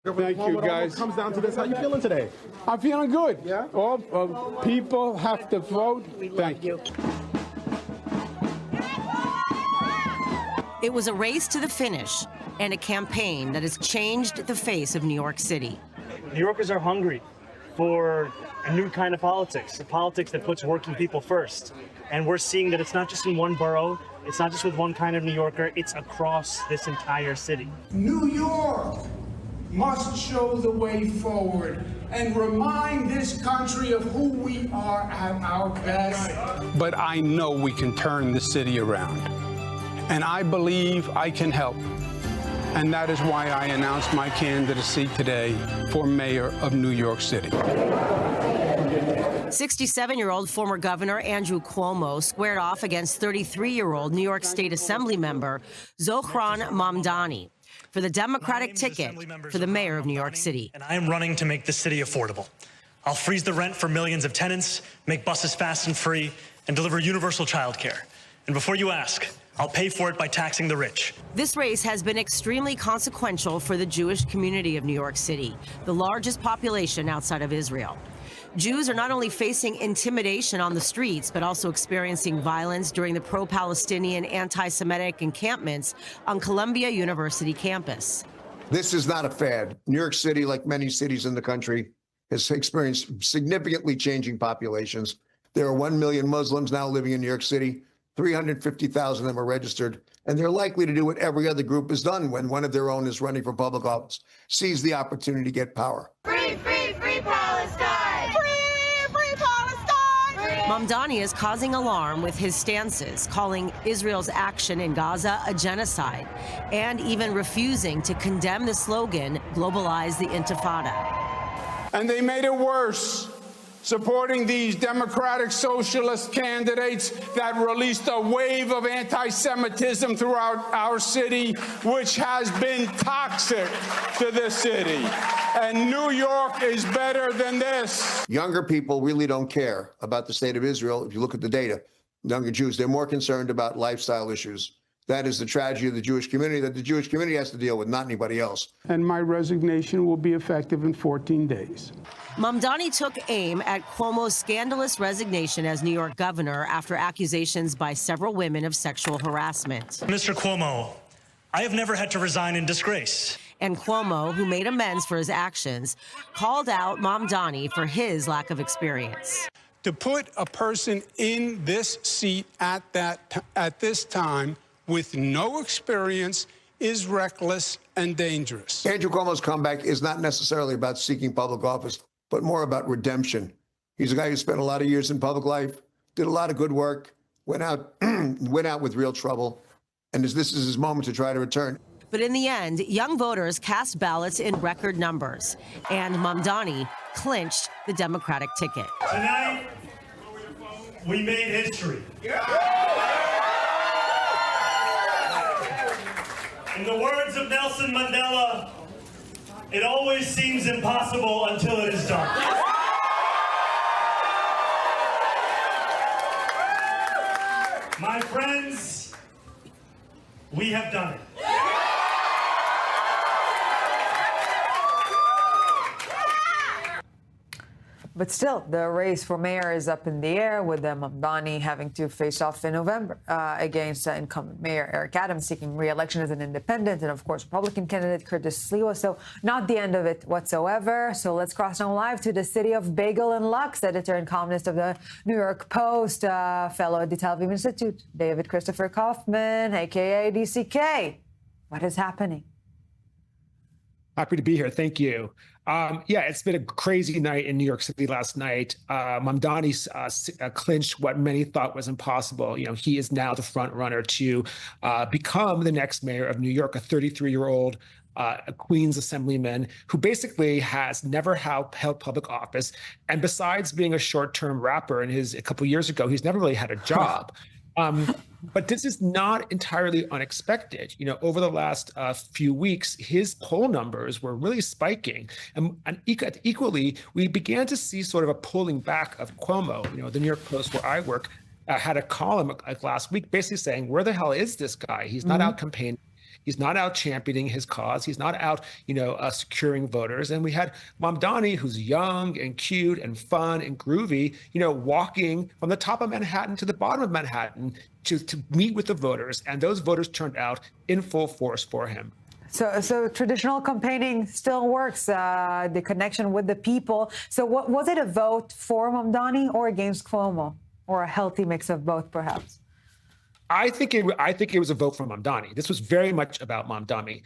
Thank you, guys. It comes down to this. How you feeling today? I'm feeling good. Yeah? All people have to vote. Thank you. It was a race to the finish and a campaign that has changed the face of New York City. New Yorkers are hungry for a new kind of politics, a politics that puts working people first. And we're seeing that it's not just in one borough, it's not just with one kind of New Yorker, it's across this entire city. New York must show the way forward and remind this country of who we are at our best. But I know we can turn the city around, and I believe I can help. And that is why I announced my candidacy today for mayor of New York City. 67-year-old former Governor Andrew Cuomo squared off against 33-year-old New York State Assembly member Zohran Mamdani for the Democratic ticket for the mayor of New York City. And I am running to make the city affordable. I'll freeze the rent for millions of tenants, make buses fast and free, and deliver universal childcare. And before you ask, I'll pay for it by taxing the rich. This race has been extremely consequential for the Jewish community of New York City, the largest population outside of Israel. Jews are not only facing intimidation on the streets, but also experiencing violence during the pro-Palestinian anti-Semitic encampments on Columbia University campus. This is not a fad. New York City, like many cities in the country, has experienced significantly changing populations. There are 1 million Muslims now living in New York City. 350,000 of them are registered, and they're likely to do what every other group has done when one of their own is running for public office, seize the opportunity to get power. Free, free, free Palestine! Free, free Palestine! Mamdani is causing alarm with his stances, calling Israel's action in Gaza a genocide, and even refusing to condemn the slogan, globalize the Intifada. And they made it worse, supporting these Democratic Socialist candidates that released a wave of anti-Semitism throughout our city, which has been toxic to this city. And New York is better than this. Younger people really don't care about the state of Israel. If you look at the data, younger Jews, they're more concerned about lifestyle issues. That is the tragedy of the Jewish community that the Jewish community has to deal with, not anybody else. And my resignation will be effective in 14 days. Mamdani took aim at Cuomo's scandalous resignation as New York governor after accusations by several women of sexual harassment. Mr. Cuomo, I have never had to resign in disgrace. And Cuomo, who made amends for his actions, called out Mamdani for his lack of experience. To put a person in this seat at this time with no experience is reckless and dangerous. Andrew Cuomo's comeback is not necessarily about seeking public office, but more about redemption. He's a guy who spent a lot of years in public life, did a lot of good work, went out with real trouble, and this is his moment to try to return. But in the end, young voters cast ballots in record numbers, and Mamdani clinched the Democratic ticket. Tonight, we made history. In the words of Nelson Mandela, it always seems impossible until it is done. My friends, we have done it. But still, the race for mayor is up in the air, with Mamdani having to face off in November against incumbent Mayor Eric Adams, seeking re-election as an independent, and of course, Republican candidate Curtis Sliwa. So not the end of it whatsoever. So let's cross now live to the city of Bagel and Lux, editor and columnist of the New York Post, fellow at the Tel Aviv Institute, David Christopher Kaufman, a.k.a. DCK. What is happening? Happy to be here. Thank you. Yeah, it's been a crazy night in New York City last night. Mamdani clinched what many thought was impossible. You know, he is now the front runner to become the next mayor of New York, a 33-year-old Queens assemblyman who basically has never held public office. And besides being a short-term rapper a couple years ago, he's never really had a job. But this is not entirely unexpected. You know, over the last few weeks, his poll numbers were really spiking. And equally, we began to see sort of a pulling back of Cuomo. You know, the New York Post, where I work, had a column like last week basically saying, where the hell is this guy? He's not out campaigning. He's not out championing his cause. He's not out, securing voters. And we had Mamdani, who's young and cute and fun and groovy, walking from the top of Manhattan to the bottom of Manhattan to meet with the voters. And those voters turned out in full force for him. So traditional campaigning still works, the connection with the people. So what was it, a vote for Mamdani or against Cuomo, or a healthy mix of both, perhaps? I think it was a vote for Mamdani. This was very much about Mamdani.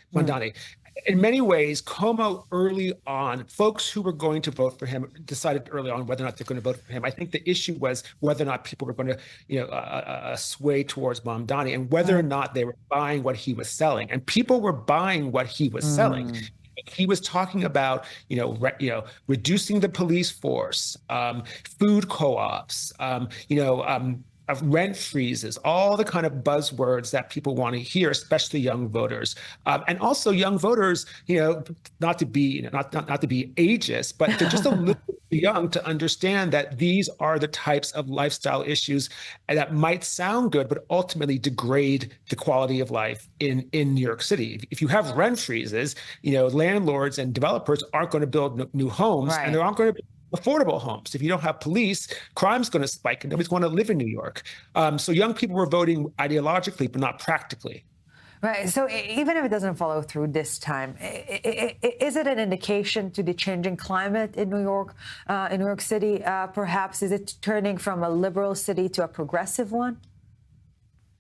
In many ways, Cuomo early on, folks who were going to vote for him decided early on whether or not they're going to vote for him. I think the issue was whether or not people were going to, sway towards Mamdani and whether or not they were buying what he was selling. And people were buying what he was selling. He was talking about, reducing the police force, food co-ops, of rent freezes, all the kind of buzzwords that people want to hear, especially young voters, and also young voters. Not to be not to be ageist, but they're just a little bit young to understand that these are the types of lifestyle issues that might sound good, but ultimately degrade the quality of life in New York City. If you have rent freezes, landlords and developers aren't going to build new homes, and there aren't going to be affordable homes. If you don't have police, crime's going to spike and nobody's going to live in New York. So young people were voting ideologically, but not practically. Right. So even if it doesn't follow through this time, is it an indication to the changing climate in New York City? Perhaps is it turning from a liberal city to a progressive one?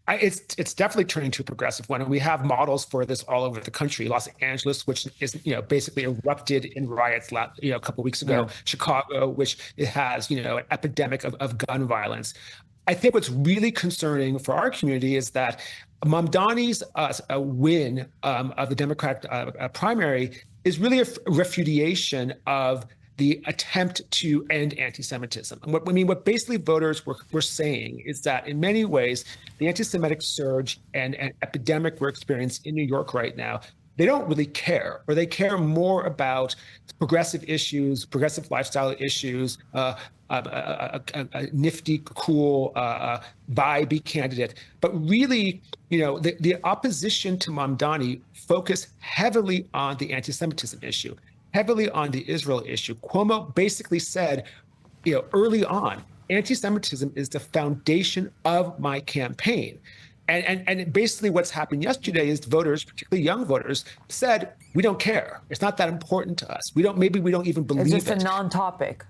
It's definitely turning to a progressive one, and we have models for this all over the country. Los Angeles, which is basically erupted in riots a couple of weeks ago. Chicago, which it has an epidemic of gun violence. I think what's really concerning for our community is that Mamdani's win of the Democratic primary is really a refutation of the attempt to end anti-Semitism. And what basically voters were saying is that in many ways, the anti-Semitic surge and epidemic we're experiencing in New York right now, they don't really care, or they care more about progressive issues, progressive lifestyle issues, a nifty, cool, vibe candidate. But really, the opposition to Mamdani focused heavily on the anti-Semitism issue, heavily on the Israel issue. Cuomo basically said, early on, anti-Semitism is the foundation of my campaign. And basically what's happened yesterday is voters, particularly young voters, said, we don't care. It's not that important to us. Maybe we don't even believe it. It's just a non-topic.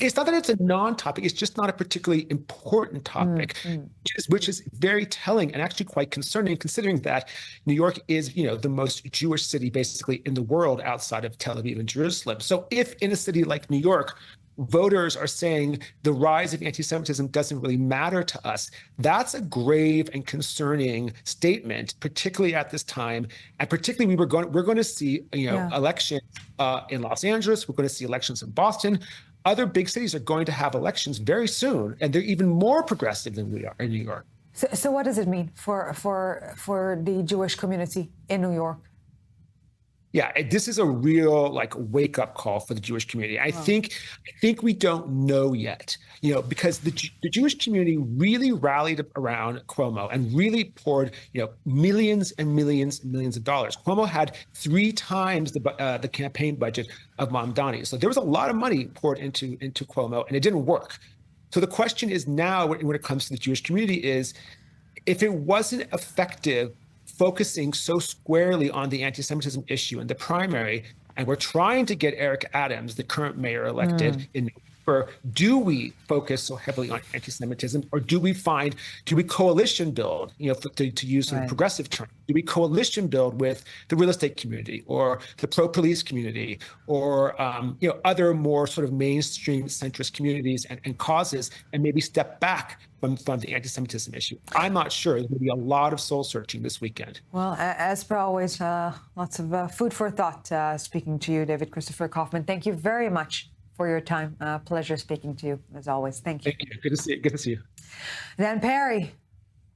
It's not that it's a non-topic. It's just not a particularly important topic, which is very telling and actually quite concerning, considering that New York is, the most Jewish city basically in the world outside of Tel Aviv and Jerusalem. So if in a city like New York, voters are saying the rise of anti-Semitism doesn't really matter to us, that's a grave and concerning statement, particularly at this time. And particularly we're going to see, elections in Los Angeles. We're going to see elections in Boston. Other big cities are going to have elections very soon, and they're even more progressive than we are in New York. So what does it mean for the Jewish community in New York? Yeah, this is a real wake-up call for the Jewish community. I think we don't know yet, because the Jewish community really rallied around Cuomo and really poured, millions and millions and millions of dollars. Cuomo had 3 times the campaign budget of Mamdani, so there was a lot of money poured into Cuomo, and it didn't work. So the question is now, when it comes to the Jewish community, is if it wasn't effective focusing so squarely on the anti-Semitism issue in the primary, and we're trying to get Eric Adams, the current mayor, elected in November, do we focus so heavily on anti-Semitism, or do we coalition build, to use some progressive term, do we coalition build with the real estate community or the pro-police community or, other more sort of mainstream centrist communities and causes, and maybe step back from the anti-Semitism issue? I'm not sure. There's going to be a lot of soul searching this weekend. Well, as per always, lots of food for thought speaking to you, David Christopher Kaufman. Thank you very much for your time. Pleasure speaking to you, as always. Thank you. Thank you. Good to see you. Good to see you. Dan Perry,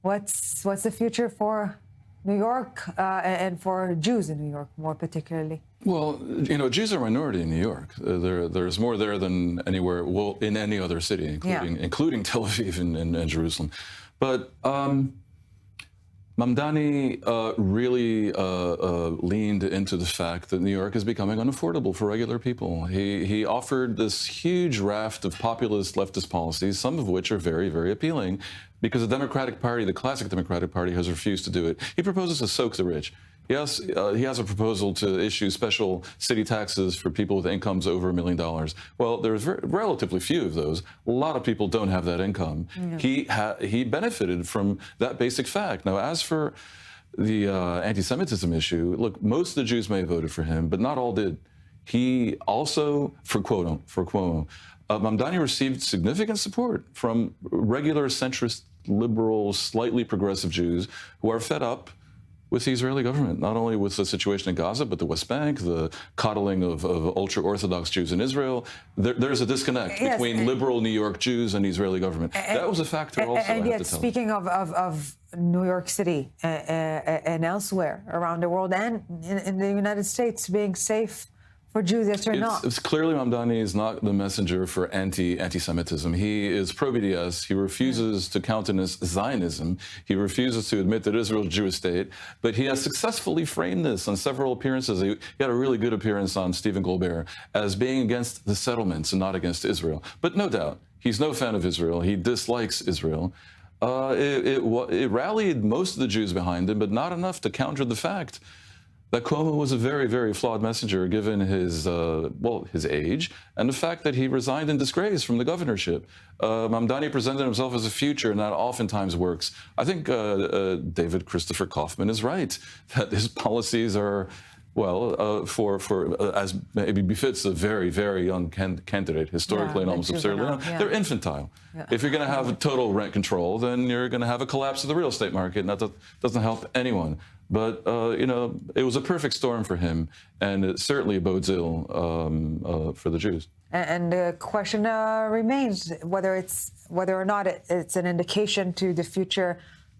what's the future for New York and for Jews in New York, more particularly? Well, Jews are a minority in New York. There's more there than anywhere, in any other city, including Tel Aviv and Jerusalem. But Mamdani really leaned into the fact that New York is becoming unaffordable for regular people. He offered this huge raft of populist leftist policies, some of which are very, very appealing, because the Democratic Party, the classic Democratic Party, has refused to do it. He proposes to soak the rich. He has a proposal to issue special city taxes for people with incomes over $1 million. Well, there's relatively few of those. A lot of people don't have that income. Yeah. He benefited from that basic fact. Now, as for the anti-Semitism issue, look, most of the Jews may have voted for him, but not all did. He also, for Cuomo, Mamdani received significant support from regular centrist, liberal, slightly progressive Jews who are fed up with the Israeli government, not only with the situation in Gaza, but the West Bank, the coddling of ultra-Orthodox Jews in Israel. There's a disconnect between liberal New York Jews and the Israeli government. That was a factor also, and yet, speaking of New York City and elsewhere around the world and in the United States being safe for Jews, yes or not? It's clearly Mamdani is not the messenger for anti-Semitism. He is pro-BDS. He refuses to countenance Zionism. He refuses to admit that Israel is a Jewish state. But he has successfully framed this on several appearances. He had a really good appearance on Stephen Colbert as being against the settlements and not against Israel. But no doubt, he's no fan of Israel. He dislikes Israel. It rallied most of the Jews behind him, but not enough to counter the fact that Cuomo was a very, very flawed messenger given his age and the fact that he resigned in disgrace from the governorship. Mamdani presented himself as a future, and that oftentimes works. I think David Christopher Kaufman is right that his policies are, as maybe befits a very, very young candidate, historically and almost absurdly young, they're infantile. Yeah. If you're going to have total rent control, then you're going to have a collapse of the real estate market, and that doesn't help anyone. But, it was a perfect storm for him, and it certainly bodes ill for the Jews. And the question remains whether or not it's an indication to the future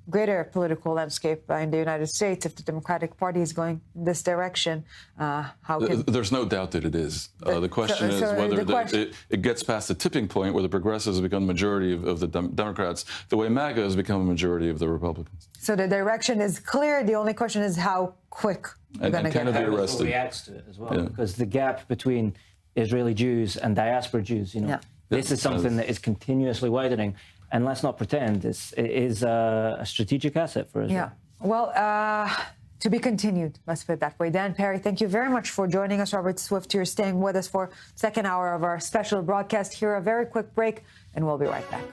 greater political landscape in the United States. If the Democratic Party is going this direction, There's no doubt that it is. The question is whether it gets past the tipping point where the progressives become the majority of the Democrats, the way MAGA has become a majority of the Republicans. So the direction is clear. The only question is how quick we're going to get it. And arrested. Reacts to it as well, because the gap between Israeli Jews and diaspora Jews, this is something that is continuously widening. And let's not pretend it is a strategic asset for Israel. Yeah. Well, to be continued, let's put it that way. Dan Perry, thank you very much for joining us. Robert Swift, you're staying with us for second hour of our special broadcast. Here, a very quick break, and we'll be right back.